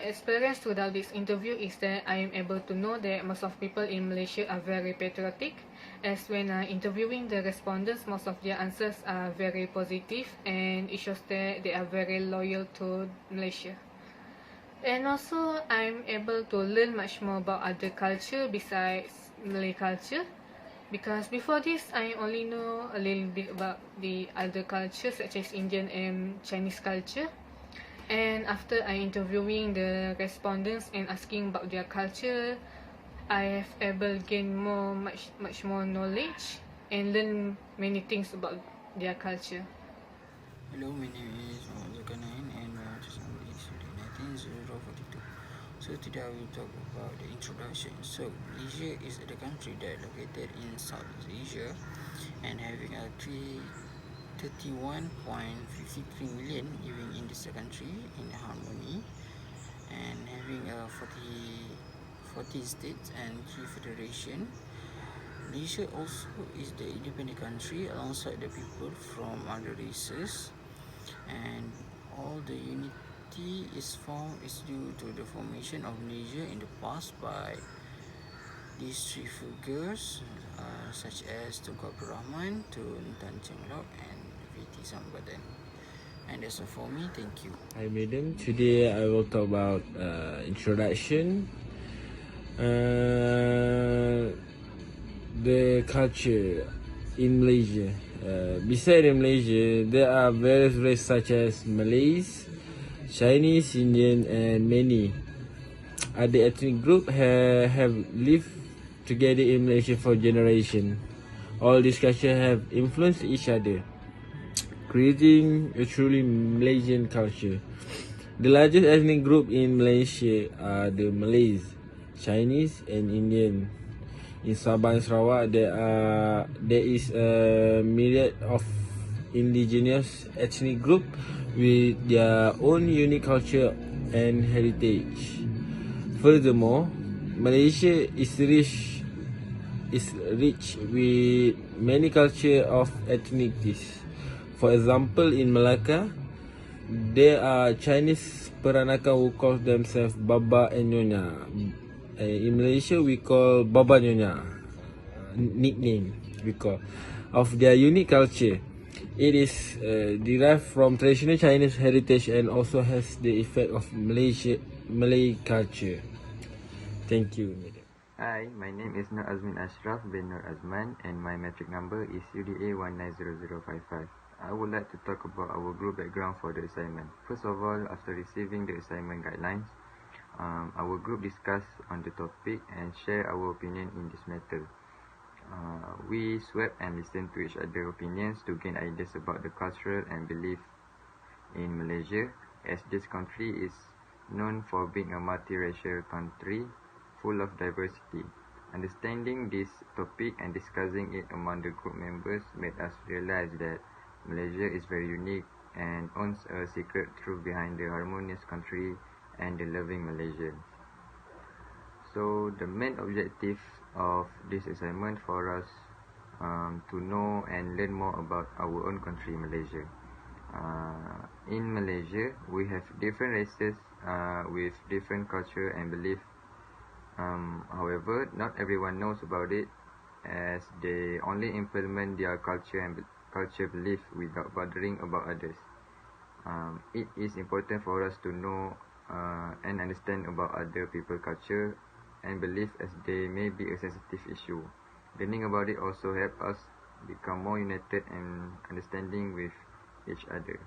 experience throughout this interview is that I am able to know that most of people in Malaysia are very patriotic, as when interviewing the respondents, most of their answers are very positive, and it shows that they are very loyal to Malaysia. And also, I'm able to learn much more about other culture besides Malay culture, because before this, I only know a little bit about the other cultures such as Indian and Chinese culture. And after I interviewing the respondents and asking about their culture, I have able gain much more knowledge and learn many things about their culture. Hello, my name is Zulkarnain and my address number is 190042. So today I will talk about the introduction. So Malaysia is the country that located in Southeast Asia and having a 31.53 million living in this country in harmony and having a 40 states and 3 federation. Malaysia also is the independent country alongside the people from other races, and all the unity is due to the formation of Malaysia in the past by these three figures such as Tunku Abdul Rahman, Tun Tan Cheng Lock and V.T. Sambadan. And that's all for me. Thank you. Hi madam, today I will talk about introduction. The culture in Malaysia. Beside Malaysia, there are various races such as Malays, Chinese, Indian, and many other ethnic groups have lived together in Malaysia for generations. All these cultures have influenced each other, creating a truly Malaysian culture. The largest ethnic group in Malaysia are the Malays, Chinese, and Indian. In Sabah and Sarawak, there is a myriad of indigenous ethnic group with their own unique culture and heritage. Furthermore, Malaysia is rich with many culture of ethnicities. For example, in Malacca, there are Chinese Peranakan who call themselves Baba and Nyonya. In Malaysia, we call Baba Nyonya, nickname we call, of their unique culture. It is derived from traditional Chinese heritage and also has the effect of Malay culture. Thank you, madam. Hi, my name is Nur Azmin Ashraf bin Nur Azman and my metric number is UDA 190055. I would like to talk about our group background for the assignment. First of all, after receiving the assignment guidelines, our group discussed on the topic and share our opinion in this matter. We swap and listen to each other's opinions to gain ideas about the cultural and belief in Malaysia, as this country is known for being a multiracial country full of diversity. Understanding this topic and discussing it among the group members made us realize that Malaysia is very unique and owns a secret truth behind the harmonious country and the loving Malaysians. So the main objective of this assignment for us to know and learn more about our own country, Malaysia. In Malaysia, we have different races with different culture and belief. However, not everyone knows about it, as they only implement their culture and culture belief without bothering about others. It is important for us to know and understand about other people's culture and belief, as they may be a sensitive issue. Learning about it also helps us become more united and understanding with each other.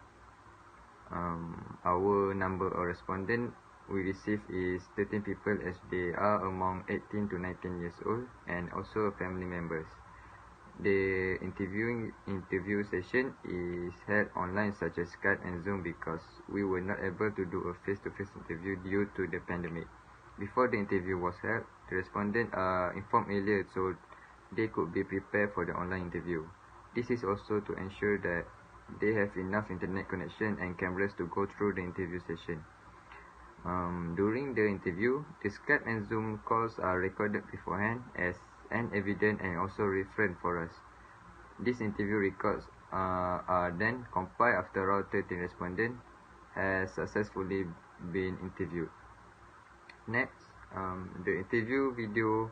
Our number of respondents we received is 13 people, as they are among 18 to 19 years old and also family members. The interview session is held online such as Skype and Zoom because we were not able to do a face-to-face interview due to the pandemic. Before the interview was held, the respondents are informed earlier so they could be prepared for the online interview. This is also to ensure that they have enough internet connection and cameras to go through the interview session. During the interview, the Skype and Zoom calls are recorded beforehand as an evidence and also reference for us. These interview records are then compiled after all 13 respondents has successfully been interviewed. Next, the interview video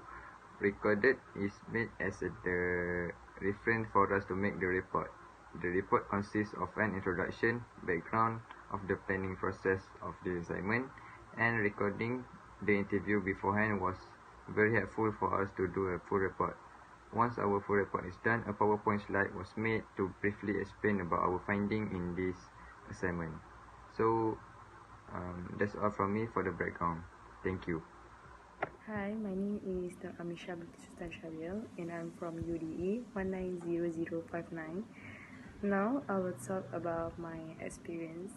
recorded is made as the reference for us to make the report. The report consists of an introduction, background of the planning process of the assignment, and recording the interview beforehand was very helpful for us to do a full report. Once our full report is done, a PowerPoint slide was made to briefly explain about our finding in this assignment. So that's all from me for the background. Thank you. Hi, my name is Amisha Sultan Shabil and I'm from UDE 190059. Now I will talk about my experience.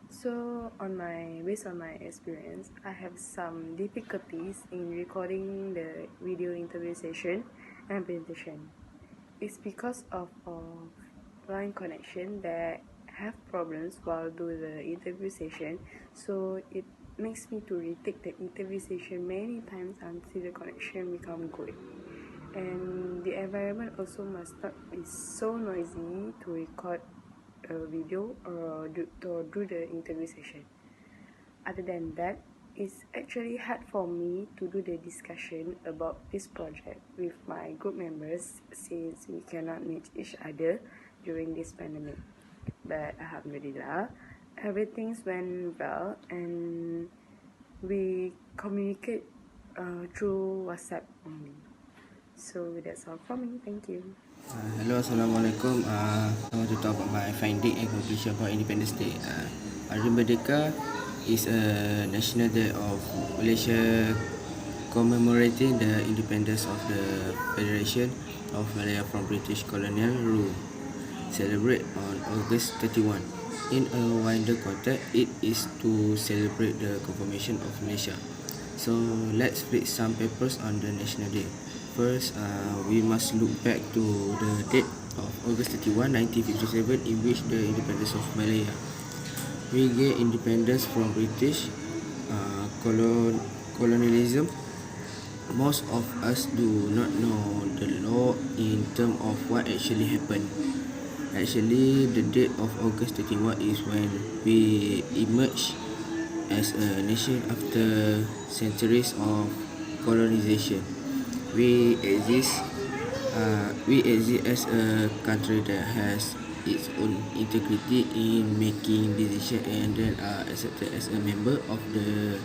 So based on my experience, I have some difficulties in recording the video interview session and presentation. It's because of line connection that have problems while do the interview session, so it makes me to retake the interview session many times until the connection become good. And the environment also must not be so noisy to record a video or do the interview session. Other than that, it's actually hard for me to do the discussion about this project with my group members since we cannot meet each other during this pandemic. But alhamdulillah, everything went well and we communicate through WhatsApp only. So that's all from me. Thank you. Hello, Assalamualaikum. I want to talk about my finding and conclusion about Independence Day. Hari Merdeka is a national day of Malaysia commemorating the independence of the Federation of Malaya from British colonial rule. Celebrate on August 31. In a wider context, it is to celebrate the confirmation of Malaysia. So let's read some papers on the National Day. First, we must look back to the date of August 31, 1957, in which the independence of Malaya. We get independence from British colonialism. Most of us do not know the law in terms of what actually happened. Actually, the date of August 31 is when we emerged as a nation after centuries of colonization. We exist as a country that has its own integrity in making decisions and then are accepted as a member of the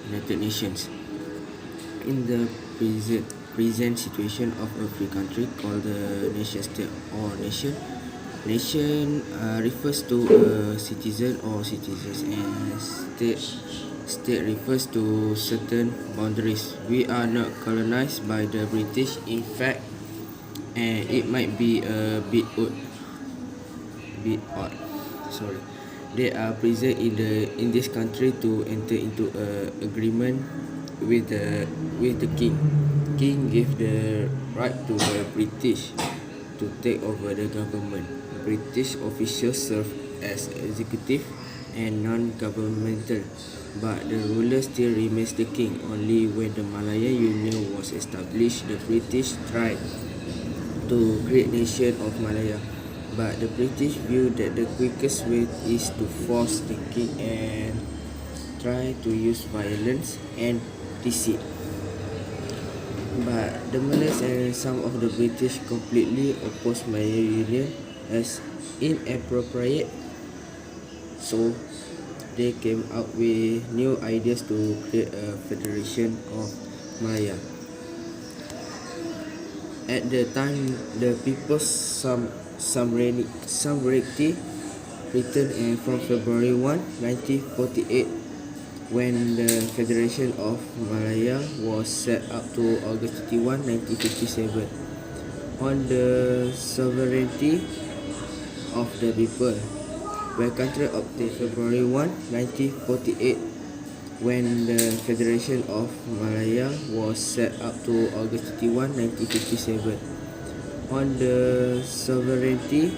United Nations. In the present situation of a free country called the nation state or nation refers to a citizen or citizens, and state refers to certain boundaries. We are not colonized by the British, in fact, and it might be a bit odd. They are present in this country to enter into a agreement with the king. King gave the right to the British to take over the government. British officials serve as executive and non-governmental, but the ruler still remains the king. Only when the Malaya Union was established, the British tried to create nation of Malaya, but the British view that the quickest way is to force the king and try to use violence and deceit. But the Malays and some of the British completely opposed Malaya Union as inappropriate, so they came up with new ideas to create a federation of Malaya. At the time, the People's Sovereignty written from February 1, 1948, when the Federation of Malaya was set up to August 31, 1957. On the sovereignty of the people, where country obtained February 1, 1948, when the Federation of Malaya was set up to August 31, 1957. On the sovereignty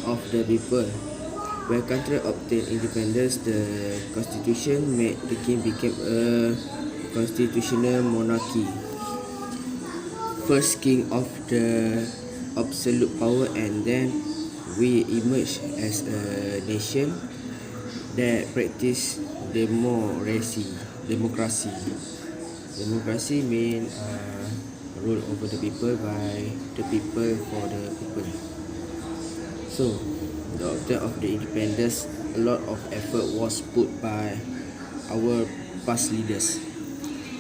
of the people, where country obtained independence, the constitution made the king became a constitutional monarchy, first king of the absolute power, and then we emerged as a nation that practice democracy. Democracy means rule over the people by the people for the people. So, the object of the independence, a lot of effort was put by our past leaders.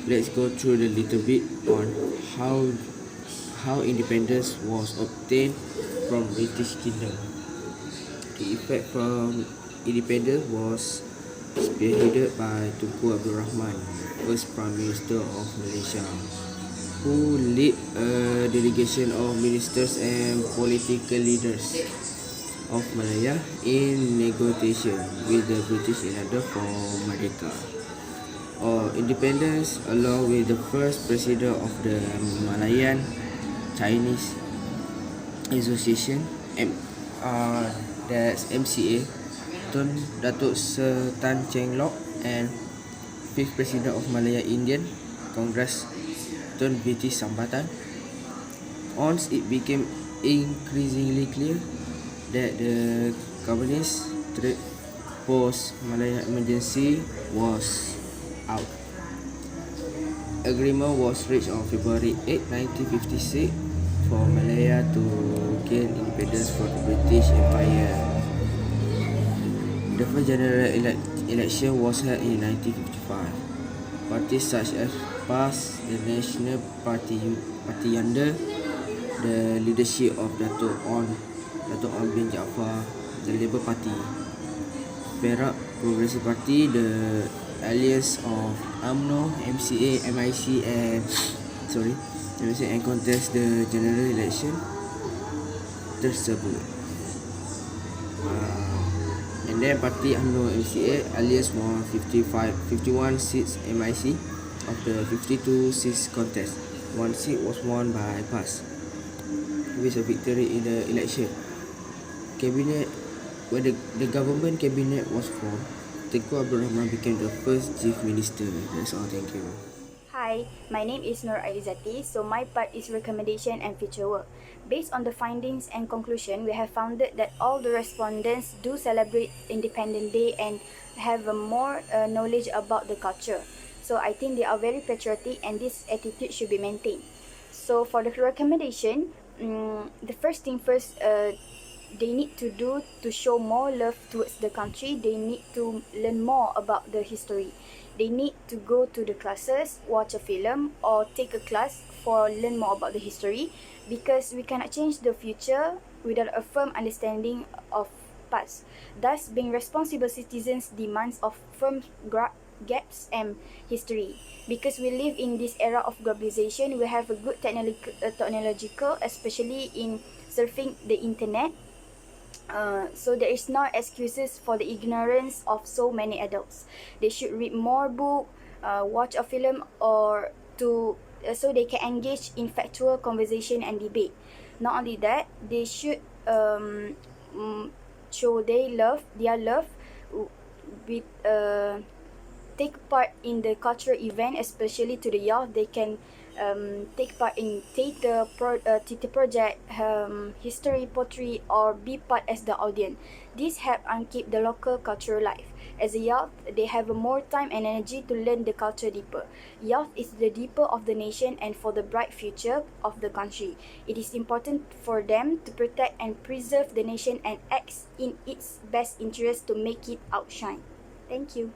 Let's go through a little bit on how independence was obtained from British Kingdom. The effect from independence was spearheaded by Tunku Abdul Rahman, first Prime Minister of Malaysia, who led a delegation of ministers and political leaders of Malaya in negotiation with the British in order for Merdeka or independence, along with the first president of the Malayan Chinese Association, that's MCA, Tun Datuk Sir Tan Cheng Lock, and fifth president of Malaya Indian Congress, Tun British Sambatan. Once it became increasingly clear that the communist threat post-Malaya emergency was out. Agreement was reached on February 8, 1956 for Malaya to gain independence from the British Empire. The first general election was held in 1955. Parties such as PAS, the National Party under the leadership of Datuk On bin Jaafar, the Labour Party, Perak Progressive Party, the alliance of UMNO, MCA, MIC and contest the general election tersebut. And then Party UMNO MCA alliance won 51 seats MIC of the 52 seats contest. One seat was won by PAS with a victory in the election. When the government cabinet was formed, Tunku Abdul Rahman became the first chief minister. That's all. Thank you. Hi, my name is Nur Aizati. So my part is recommendation and future work. Based on the findings and conclusion, we have found that all the respondents do celebrate Independence Day and have more knowledge about the culture. So I think they are very patriotic and this attitude should be maintained. So for the recommendation, the first thing first, they need to do to show more love towards the country. They need to learn more about the history. They need to go to the classes, watch a film or take a class for learn more about the history, because we cannot change the future without a firm understanding of past. Thus, being responsible citizens demands of firm gaps and history. Because we live in this era of globalization, we have a good technological, especially in surfing the internet. So there is no excuses for the ignorance of so many adults. They should read more book, watch a film, or so they can engage in factual conversation and debate. Not only that, they should show their love with take part in the cultural event, especially to the youth. They can take part in theater project, history, poetry, or be part as the audience. This help and keep the local culture alive. As a youth, they have more time and energy to learn the culture deeper. Youth is the deeper of the nation and for the bright future of the country. It is important for them to protect and preserve the nation and act in its best interest to make it outshine. Thank you.